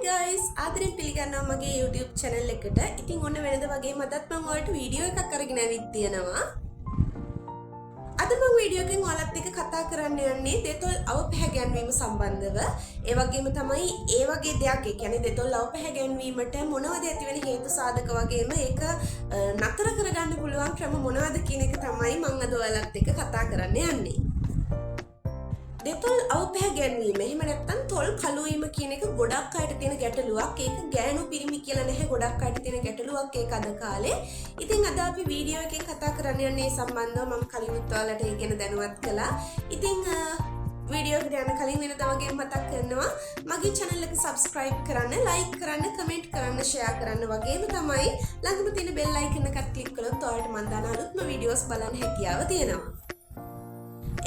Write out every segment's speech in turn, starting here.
guys, ආදරෙන් පිළිගන්නවා මගේ YouTube channel එකට. ඉතින් ඔන්න වෙනද වගේ මටත් මම ඔයාලට වීඩියෝ එකක් අරගෙන ඇවිත් තියෙනවා. අද මම වීඩියෝ එකෙන් ඔයාලත් එක්ක කතා කරන්න යන්නේ දෙතොල් අවපැහැගැන්වීම සම්බන්ධව. ඒ වගේම තමයි ඒ වගේ දෙයක්, ඒ කියන්නේ දෙතොල් අවපැහැගැන්වීමට මොනවද ඇතිවෙන හේතු සාධක වගේම ඒක නතර කරගන්න පුළුවන් ක්‍රම මොනවද කියන එක තමයි මම අද ඔයාලත් එක්ක කතා කරන්න යන්නේ. දෙතොල් අවපැහැගැන්වීම එහෙම නැත්නම් තොල් කළු වීම කියන එක ගොඩක් අයට තියෙන ගැටලුවක්. ඒක ගෑනු පිරිමි කියලා නැහැ, ගොඩක් අයට තියෙන ගැටලුවක් ඒක අද කාලේ. ඉතින් අද අපි වීඩියෝ එකෙන් කතා කරන්න යන්නේ සම්බන්ධව මම කලිනුත් ඔයාලට ඒ ගැන දැනුවත් කළා. ඉතින් වීඩියෝ එකට යන කලින් වෙනදා වගේ මතක් කරනවා මගේ channel එක subscribe කරන්න, like කරන්න, comment කරන්න, share කරන්න වගේම තමයි ළඟම තියෙන bell icon එකත් click කළොත් ඔයාලට මම දාන අලුත්ම videos බලන්න හැකියාව තියෙනවා.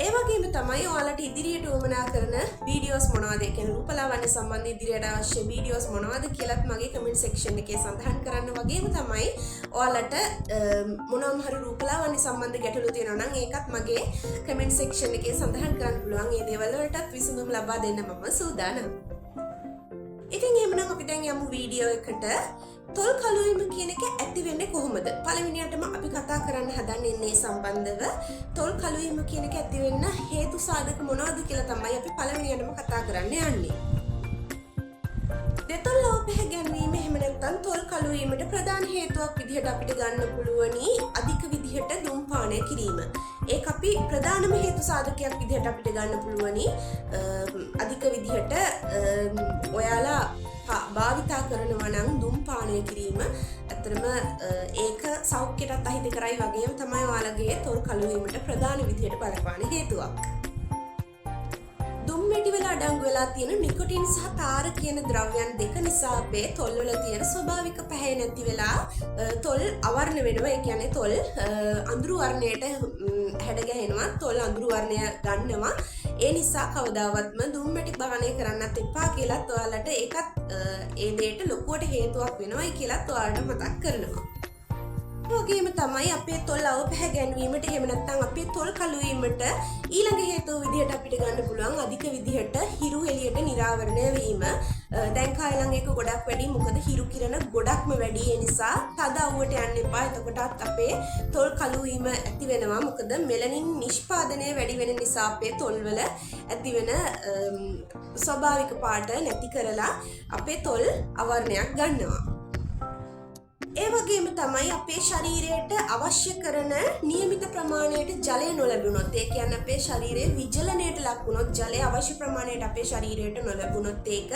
ඒ වගේම තමයි ඔයාලට ඉදිරියට උවමනා කරන වීඩියෝස් මොනවද, ඒ කියන්නේ රූපලාවන්‍ය සම්බන්ධ ඉදිරියට අවශ්‍ය වීඩියෝස් මොනවද කියලාත් මගේ කමෙන්ට් සෙක්ෂන් එකේ සඳහන් කරන්න. වගේම තමයි ඔයාලට මොනවාම හරි රූපලාවන්‍ය සම්බන්ධ ගැටලු තියෙනවා නම් ඒකත් මගේ කමෙන්ට් සෙක්ෂන් එකේ සඳහන් කරන්න පුළුවන්. මේ දේවල් වලටත් විසඳුම් ලබා දෙන්න මම සූදානම්. ඉතින් එහෙනම් අපි දැන් යමු වීඩියෝ එකට. තොල් කළු වීම කියන එක ඇති වෙන්නේ කොහොමද? පළවෙනියටම අපි කතා කරන්න හදන්නේ මේ සම්බන්ධව තොල් කළු වීම කියන එක ඇති වෙන්න හේතු සාධක මොනවද කියලා තමයි අපි පළවෙනියටම කතා කරන්න යන්නේ. දෙතොල් අවපැහැගැන්වීම එහෙම නැත්නම් තොල් කළු වීමට ප්‍රධාන හේතුවක් විදිහට අපිට ගන්න පුළුවනි අධික විදිහට දුම්පානය කිරීම. ඒක අපි ප්‍රධානම හේතු සාධකයක් විදිහට අපිට ගන්න පුළුවනි. අධික විදිහට ඔයාලා භාවිතා කරනවා නම් දුම්පානය කිරීම ඇත්තටම ඒක සෞඛ්‍යයටත් අහිතකරයි වගේම තමයි ඔයාලගේ තොල් කළු වීමට ප්‍රධාන විදිහට බලපාන හේතුවක්. දුම් මැටි වල අඩංගු වෙලා තියෙන නිකොටින් සහ තාර කියන ද්‍රව්‍යයන් දෙක නිසා අපේ තොල් වල තියෙන ස්වභාවික පැහැ නැති වෙලා තොල් අවර්ණ වෙනවා. ඒ කියන්නේ තොල් අඳුරු වර්ණයට හැඩ ගැහෙනවා, තොල් අඳුරු වර්ණය ගන්නවා. ඒ නිසා කවදාවත්ම දුම් මැටි පානය කරන්නත් එපා කියලාත් ඔයාලට ඒකත් ඒ දෙයට ලොකුවට හේතුවක් වෙනවයි කියලාත් ඔයාලට මතක් කරනවා. වගේම තමයි අපේ තොල් අවපැහැගැන්වීමට එහෙම නැත්නම් අපේ තොල් කළු වීමට ඊළඟ හේතුව විදිහට අපිට ගන්න පුළුවන් අධික විදිහට හිරු එළියට නිරාවරණය වීම. දැන් කාලෙන් ඒක ගොඩක් වැඩි, මොකද හිරු කිරණ ගොඩක්ම වැඩි. ඒ නිසා තද අවුවට යන්න එපා. එතකොටත් අපේ තොල් කළු වීම ඇති වෙනවා. මොකද මෙලනින් නිෂ්පාදනය වැඩි වෙන නිසා අපේ තොල් වල ඇති වෙන ස්වභාවික පාට නැති කරලා අපේ තොල් අවර්ණයක් ගන්නවා. ඒ වගේම තමයි අපේ ශරීරයට අවශ්‍ය කරන නියමිත ප්‍රමාණයට ජලය නොලැබුණොත්, ඒ කියන්නේ අපේ ශරීරයේ විජලනයට ලක් වුණොත්, ජලය අවශ්‍ය ප්‍රමාණයට අපේ ශරීරයට නොලැබුණොත් ඒක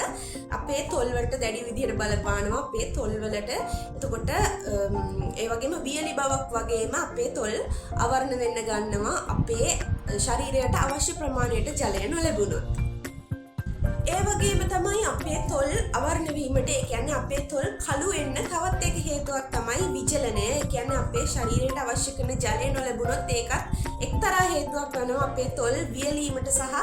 අපේ තොල් වලට දැඩි විදිහට බලපානවා අපේ තොල් වලට. එතකොට ඒ වගේම වියලි බවක් වගේම අපේ තොල් අවර්ණ වෙන්න ගන්නවා අපේ ශරීරයට අවශ්‍ය ප්‍රමාණයට ජලය නොලැබුණොත්. ඒ වගේම තමයි අපේ තොල් අවර්ණ වීමට, ඒ කියන්නේ අපේ තොල් කළු වෙන්න තවත් එක හේතුවක් තමයි විජලනය. ඒ කියන්නේ අපේ ශරීරයට අවශ්‍ය කරන ජලය නොලැබුණොත් ඒකත් එක්තරා හේතුවක් වෙනවා අපේ තොල් වියලීමට සහ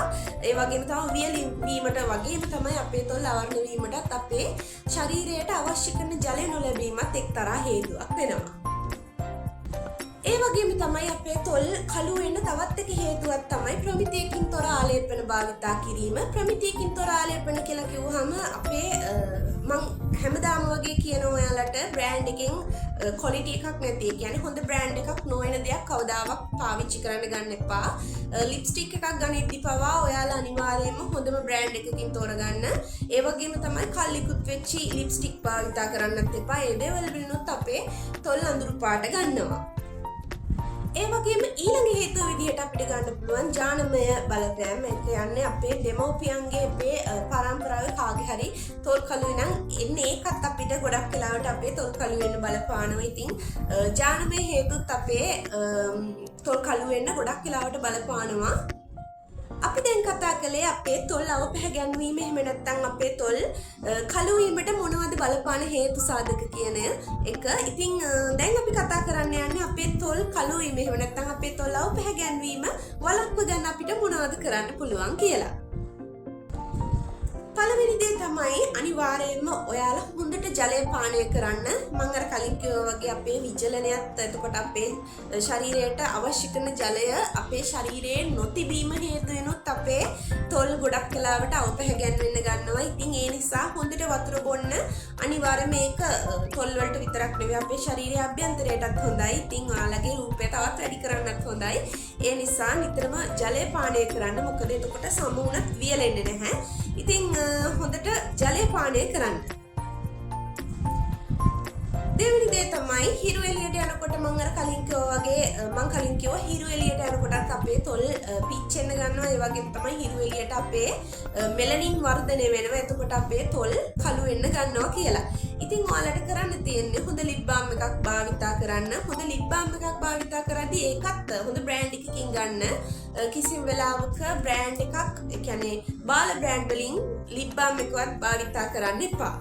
ඒ වගේම තමයි වියලි වීමට වගේම තමයි අපේ තොල් අවර්ණ වීමටත් අපේ ශරීරයට අවශ්‍ය කරන ජලය නොලැබීමත් එක්තරා හේතුවක් වෙනවා. ඒ වගේම තමයි අපේ තොල් කළු වෙන්න තවත් එක හේතුවක් තමයි ප්‍රමිතියකින් තොර ආලේපන භාවිතා කිරීම. ප්‍රමිතියකින් තොර ආලේපන කියලා කිව්වහම අපේ මං හැමදාම වගේ කියන ඔයාලට බ්‍රෑන්ඩ් එකෙන් ක්වොලිටි එකක් නැති, ඒ කියන්නේ හොඳ බ්‍රෑන්ඩ් එකක් නොවන දෙයක් කවදාවත් පාවිච්චි කරන්න ගන්න එපා. ලිප්ස්ටික් එකක් ගනිද්දි පවා ඔයාලා අනිවාර්යයෙන්ම හොඳම බ්‍රෑන්ඩ් එකකින් තෝරගන්න. ඒ වගේම තමයි කල්ලිකුත් වෙච්චි ලිප්ස්ටික් භාවිතා කරන්නත් එපා. ඒ දේවල් වලිනුත් අපේ තොල් අඳුරු පාට ගන්නවා. ඒ වගේම ඊළඟ හේතුව විදිහට අපිට ගන්න පුළුවන් ජානමය බලපෑම. ඒ කියන්නේ අපේ දෙමව්පියන්ගේ අපේ පරම්පරාවේ කාගේ හරි තොල් කළු වෙනනම් එන්නේ ඒකත් අපිට ගොඩක් වෙලාවට අපේ තොල් කළු වෙන්න බලපානවා. ඉතින් ජානමය හේතුත් අපේ තොල් කළු වෙන්න ගොඩක් වෙලාවට බලපානවා. අපි දැන් කතා කළේ අපේ තොල් අවපැහැගැන්වීම එහෙම නැත්නම් අපේ තොල් කළු වීමට මොනවද බලපාන හේතු සාධක කියන එක. ඉතින් දැන් අපි කතා කරන්න යන්නේ අපේ තොල් කළු වීම එහෙම නැත්නම් අපේ තොල් අවපැහැගැන්වීම වළක්ව ගන්න අපිට මොනවද කරන්න පුළුවන් කියලා. පළවෙනි දේ තමයි අනිවාර්යයෙන්ම ඔයාලා හොඳට ජලය පානය කරන්න. මම අර කලින් කිව්වා වගේ අපේ විජලනයත් එතකොට අපේ ශරීරයට අවශ්‍ය කරන ජලය අපේ ශරීරයේ නොතිබීම හේතු වෙනොත් අපේ තොල් ගොඩක් වෙලාවට අවපැහැගැන්වෙන්න ගන්නවා. ඉතින් ඒ නිසා හොඳට වතුර බොන්න. අනිවාර්යයෙන්ම මේක තොල් වලට විතරක් නෙවෙයි අපේ ශරීරයේ අභ්‍යන්තරයටත් හොඳයි. ඉතින් ඔයාලගේ රූපය තවත් වැඩි කරන්නත් හොඳයි. ඒ නිසා නිතරම ජලය පානය කරන්න. මොකද එතකොට සමුණත් වියලෙන්නේ නැහැ. ඉතින් හොඳට ජලය පානය කරන්න. දෙවෙනි දේ තමයි හිරු එළියට යනකොට මම අර කලින් කිව්වා වගේ මම කලින් කිව්වා හිරු එළියට යනකොටත් අපේ තොල් පිච්චෙන්න ගන්නවා. ඒ වගේම තමයි හිරු එළියට අපේ මෙලනින් වර්ධනය වෙනවා. එතකොට අපේ තොල් කළු වෙන්න ගන්නවා කියලා. ඉතින් ඔයාලට කරන්න තියෙන්නේ හොඳ ලිප් බාම් එකක් භාවිතා කරන්න. හොඳ ලිප් බාම් එකක් භාවිතා කරද්දී ඒකත් හොඳ බ්‍රෑන්ඩ් එකකින් ගන්න. කිසිම වෙලාවක බ්‍රෑන්ඩ් එකක් ඒ කියන්නේ බාල බ්‍රෑන්ඩ් වලින් ලිප් බාම් එකවත් භාවිතා කරන්න එපා.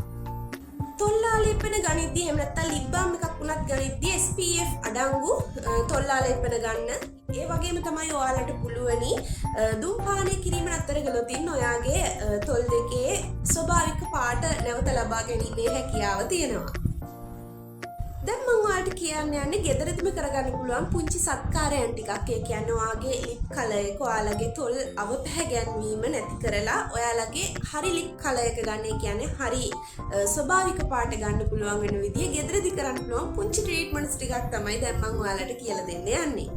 තොල් ආලේපන ගනිද්දී එහෙම නැත්නම් ලිප් බාම් එකක් උනත් ගනිද්දී SPF අඩංගු තොල් ආලේපන ගන්න. ඒ වගේම තමයි ඔයාලට පුළුවනි ධූමපානය කිරීම නතර කළොත් ඔයාගේ තොල් දෙකේ ස්වභාවික පාට නැවත ලබා ගැනීමේ හැකියාව තියෙනවා. දැන් මම ඔයාලට කියන්න යන්නේ ගෙදරදිම කරගන්න පුළුවන් පුංචි සත්කාරයන් ටිකක්. ඒ කියන්නේ ඔයාගේ ලිප් කලර් එක ඔයාලගේ තොල් අවපැහැගැන්වීම නැති කරලා ඔයාලගේ හරි ලිප් කලර් එක ගන්න. ඒ කියන්නේ හරි ස්වභාවික පාට ගන්න පුළුවන් වෙන විදිය ගෙදරදි කරන්න පුළුවන් පුංචි ට්‍රීට්මන්ට්ස් ටිකක් තමයි දැන් මම ඔයාලට කියලා දෙන්න යන්නේ.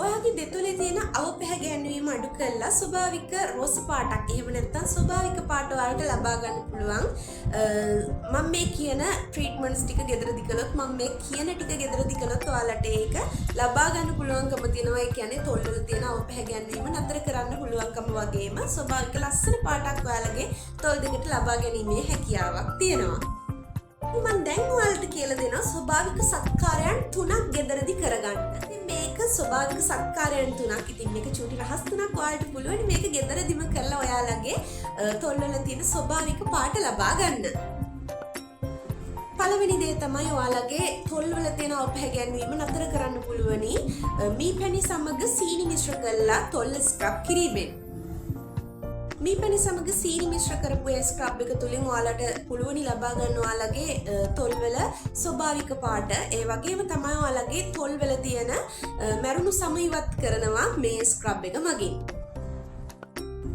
ඔයාගේ දෙතොලේ තියෙන අවපැහැගැන්වීම අඩු කරලා ස්වභාවික රෝස පාටක් එහෙම නැත්නම් ස්වභාවික පාට වලට ලබා ගන්න පුළුවන්. මම මේ කියන ට්‍රීට්මන්ට්ස් ටික ගෙදරදි කළොත් මම මේ කියන ටික ගෙදරදි කළොත් ඔයාලට ඒක ලබා ගන්න පුළුවන්කම තියෙනවා. ඒ කියන්නේ තොල් වල තියෙන අවපැහැගැන්වීම නතර කරන්න පුළුවන්කම වගේම ස්වභාවික ලස්සන පාටක් ඔයාලගේ තොල් දෙකට ලබා ගැනීමේ හැකියාවක් තියෙනවා. මම දැන් ඔයාලට කියලා දෙනවා ස්වභාවික සත්කාරයන් 3ක් ගෙදරදි කරගන්න. මේක ස්වභාවික සත්කාරයන් 3ක්. ඉතින් මේක චූටි රහස් 3ක් ඔයාලට පුළුවන් මේක ගෙදරදිම කරලා ඔයාලගේ තොල් වල තියෙන ස්වභාවික පාට ලබා ගන්න. පළවෙනි දේ තමයි ඔයාලගේ තොල් වල තියෙන අවපැහැගැන්වීම නතර කරන්න පුළුවනි මී පැණි සමග සීනි මිශ්‍ර කරලා තොල් ස්ක්‍රබ් කිරීමෙන්. මී පැණි සමග සීනි මිශ්‍ර කරපු ඒ ස්ක්‍රබ් එක තුලින් ඔයාලට පුළුවනි ලබා ගන්න ඔයාලගේ තොල් වල ස්වභාවික පාට. ඒ වගේම තමයි ඔයාලගේ තොල් වල තියෙන මැරුණු සම ඉවත් කරනවා මේ ස්ක්‍රබ් එක මගින්.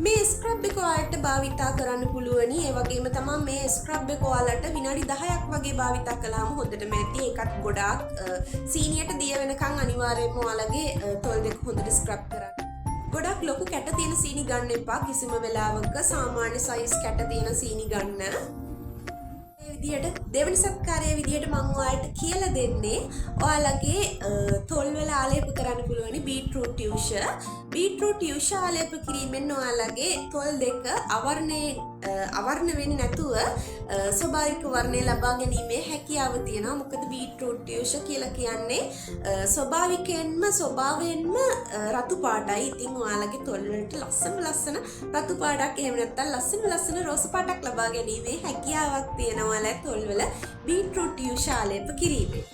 මේ ස්ක්‍රබ් එක ඔයාලට භාවිතා කරන්න පුළුවනි. ඒ වගේම තමයි මේ ස්ක්‍රබ් එක ඔයාලට විනාඩි 10ක් වගේ භාවිතා කළාම හොඳටම ඇති. ඒකත් ගොඩාක් සීනියට දිය වෙනකන් අනිවාර්යයෙන්ම ඔයාලගේ තොල් දෙක හොඳට ස්ක්‍රබ් කරන්න. ගොඩක් ලොකු කැට තියෙන සීනි ගන්න එපා. කිසිම වෙලාවක සාමාන්‍ය සයිස් කැට තියෙන සීනි ගන්න. මේ විදිහට දෙවෙනි සත්කාරයේ විදිහට මම ඔයාලට කියලා දෙන්නේ ඔයාලගේ තොල් වල ආලේප කරන්න පුළුවන් බීට්රූට් ටියුෂ. බීට්රූට් ටියුෂ ආලේප කිරීමෙන් ඔයාලගේ තොල් දෙක අවර්ණ වෙන්නේ නැතුව ස්වභාවික වර්ණය ලබා ගැනීමේ හැකියාව තියෙනවා. මොකද බීට්රූට් ටියුෂ කියලා කියන්නේ ස්වභාවයෙන්ම රතු පාටයි. ඉතින් ඔයාලගේ තොල් වලට ලස්සන රතු පාටක් එහෙම නැත්නම් ලස්සන රෝස පාටක් ලබා ගැනීමේ හැකියාවක් තියෙනවා ඔයාලගේ තොල් වල බීට්රූට් ටියුෂ ආලේප කිරීමෙන්.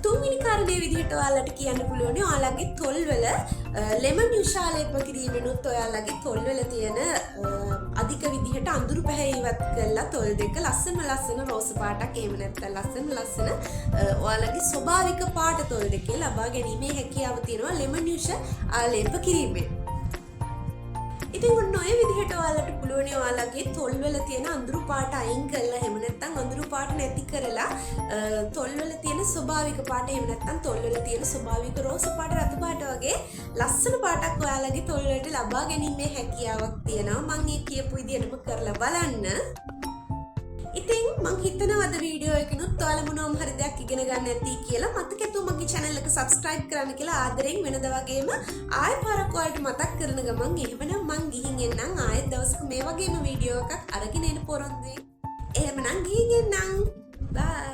තුන්වෙනි කාරණේ විදිහට ඔයාලට කියන්න පුළුවන් ඔයාලගේ තොල් වල ලෙමන් යුෂ ආලේප කිරීමෙනුත් ඔයාලගේ තොල් වල තියෙන අධික විදිහට අඳුරු පැහැ ඉවත් කරලා තොල් දෙක ලස්සන රෝස පාටක් එහෙම නැත්නම් ලස්සන ඔයාලගේ ස්වභාවික පාට තොල් දෙකේ ලබා ගැනීමේ හැකියාව තියෙනවා ලෙමන් යුෂ ආලේප කිරීමෙන්. ඉතින් ඔන්න ඔය විදිහට ඔයාලට පුළුවන් ඔයාලගේ තොල් වල තියෙන අඳුරු පාට අයින් කරලා එහෙම නැත්නම් අඳුරු පාට නැති කරලා තොල් වල තියෙන ස්වභාවික පාට එහෙම නැත්නම් තොල් වල තියෙන ස්වභාවික රෝස පාට රතු පාට වගේ ලස්සන පාටක් ඔයාලගේ තොල් වලට ලබා ගැනීමේ හැකියාවක් තියෙනවා. මම මේ කියපු විදිහටම කරලා බලන්න. ඉතින් මං හිතනවා අද වීඩියෝ එකනොත් ඔයාලා මොනවම හරි දෙයක් ඉගෙන ගන්න ඇති කියලා. මතකයි මගේ channel එක subscribe කරන්න කියලා ආදරෙන් වෙනද වගේම ආයෙ පාරක් ඔයාලට මතක් කරන ගමන් එහෙමනම් මං ගිහින් එන්නම් ආයෙත් දවසක මේ වගේම වීඩියෝ එකක් අරගෙන එන්න පොරොන්දුයි. එහෙමනම් ගිහින් එන්නම්. bye.